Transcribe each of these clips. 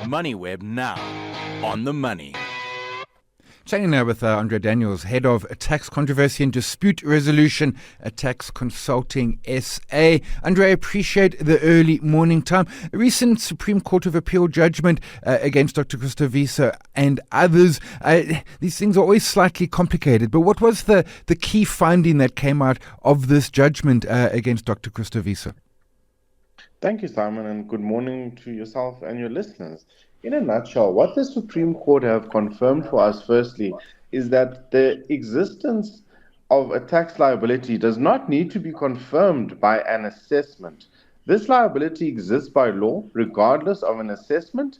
MoneyWeb now on the money. Chatting now with André Daniels, Head of Tax Controversy and Dispute Resolution at Tax Consulting SA. André, I appreciate the early morning time. A recent Supreme Court of Appeal judgment against Dr. Christo Wiese and others. These things are always slightly complicated, but what was the key finding that came out of this judgment against Dr. Christo Wiese? Thank you, Simon, and good morning to yourself and your listeners. In a nutshell, what the Supreme Court have confirmed for us, firstly, is that the existence of a tax liability does not need to be confirmed by an assessment. This liability exists by law, regardless of an assessment.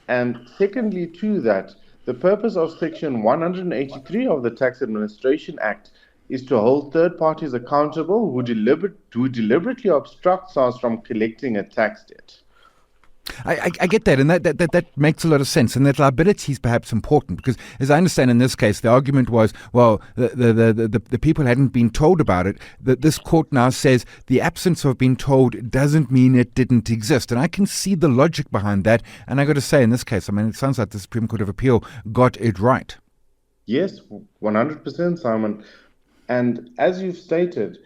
And secondly, to that, the purpose of Section 183 of the Tax Administration Act is to hold third parties accountable who deliberately obstruct SARS from collecting a tax debt. I get that, and that makes a lot of sense, and that liability is perhaps important because, as I understand in this case, the argument was, well, the people hadn't been told about it. That this court now says the absence of being told doesn't mean it didn't exist, and I can see the logic behind that. And I got to say, in this case, I mean, it sounds like the Supreme Court of Appeal got it right. Yes, 100%, Simon. And as you've stated,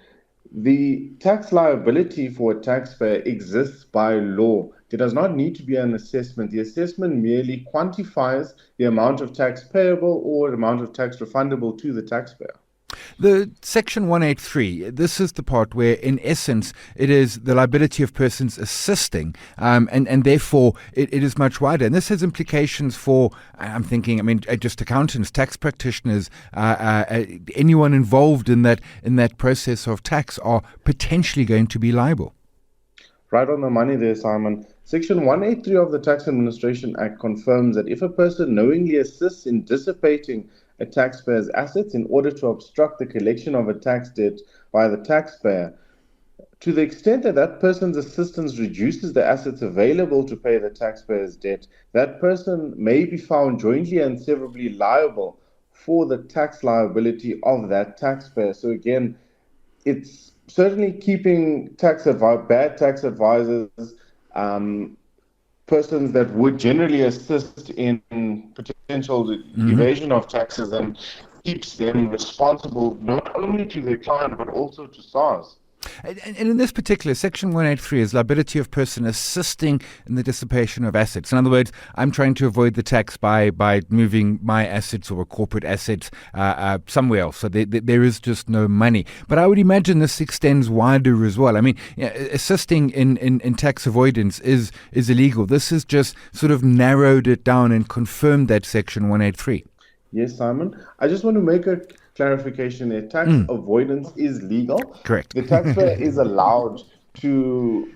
the tax liability for a taxpayer exists by law. There does not need to be an assessment. The assessment merely quantifies the amount of tax payable or the amount of tax refundable to the taxpayer. The Section 183, this is the part where, in essence, it is the liability of persons assisting, and therefore it is much wider. And this has implications for, I'm thinking, just accountants, tax practitioners, anyone involved in that process of tax are potentially going to be liable. Right on the money there, Simon. Section 183 of the Tax Administration Act confirms that if a person knowingly assists in dissipating a taxpayer's assets in order to obstruct the collection of a tax debt by the taxpayer, to the extent that that person's assistance reduces the assets available to pay the taxpayer's debt, that person may be found jointly and severally liable for the tax liability of that taxpayer. So again, it's certainly keeping bad tax advisors, persons that would generally assist in potential evasion of taxes, and keeps them responsible not only to their client but also to SARS. And in this particular, Section 183 is liability of person assisting in the dissipation of assets. In other words, I'm trying to avoid the tax by moving my assets or corporate assets somewhere else. So there is just no money. But I would imagine this extends wider as well. I mean, assisting in tax avoidance is illegal. This has just sort of narrowed it down and confirmed that Section 183. Yes, Simon. I just want to make a clarification there. Tax avoidance is legal. Correct. The taxpayer is allowed to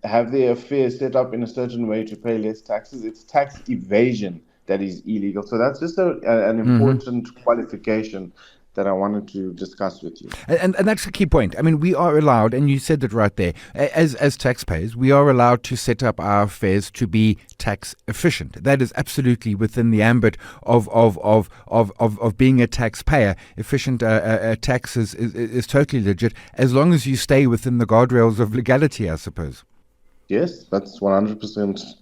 have their affairs set up in a certain way to pay less taxes. It's tax evasion that is illegal. So that's just an important qualification that I wanted to discuss with you. And that's the key point. I mean, we are allowed, and you said that right there, as taxpayers, we are allowed to set up our affairs to be tax efficient. That is absolutely within the ambit of being a taxpayer. Efficient tax is totally legit, as long as you stay within the guardrails of legality, I suppose. Yes, that's 100%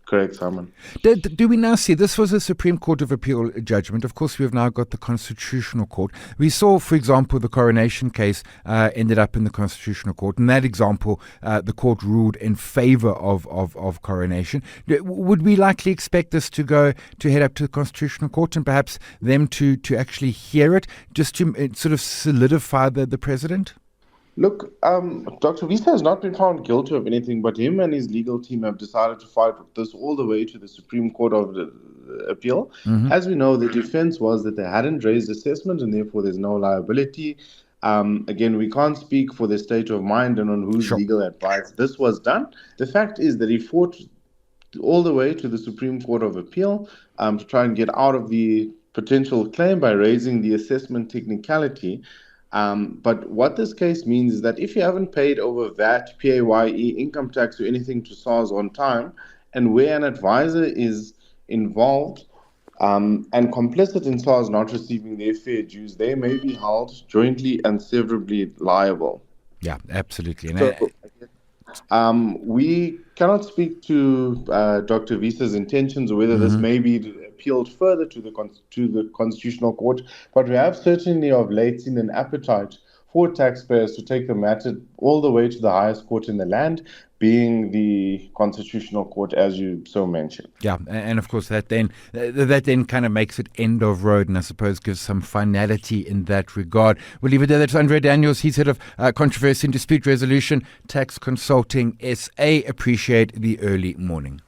correct, Simon. Do we now see, this was a Supreme Court of Appeal judgment. Of course, we have now got the Constitutional Court. We saw, for example, the coronation case ended up in the Constitutional Court. In that example, the court ruled in favor of coronation. Would we likely expect this to head up to the Constitutional Court and perhaps them to actually hear it, just to sort of solidify the precedent? Look, Dr. Wiese has not been found guilty of anything, but him and his legal team have decided to fight this all the way to the Supreme Court of the Appeal. As we know, the defense was that they hadn't raised assessment and therefore there's no liability. Again, we can't speak for their state of mind and on whose legal advice this was done. The fact is that he fought all the way to the Supreme Court of Appeal to try and get out of the potential claim by raising the assessment technicality. But what this case means is that if you haven't paid over VAT, PAYE, income tax, or anything to SARS on time, and where an advisor is involved and complicit in SARS not receiving their fair dues, they may be held jointly and severally liable. Yeah, absolutely. So, We cannot speak to Dr. Visa's intentions or whether this may be appealed further to the Constitutional Court, but we have certainly of late seen an appetite for taxpayers to take the matter all the way to the highest court in the land, being the Constitutional Court, as you so mentioned. Yeah, and of course that then kind of makes it end of road, and I suppose gives some finality in that regard. We'll leave it there. That's André Daniels. He's head of controversy and dispute resolution, tax consulting SA. Appreciate the early morning.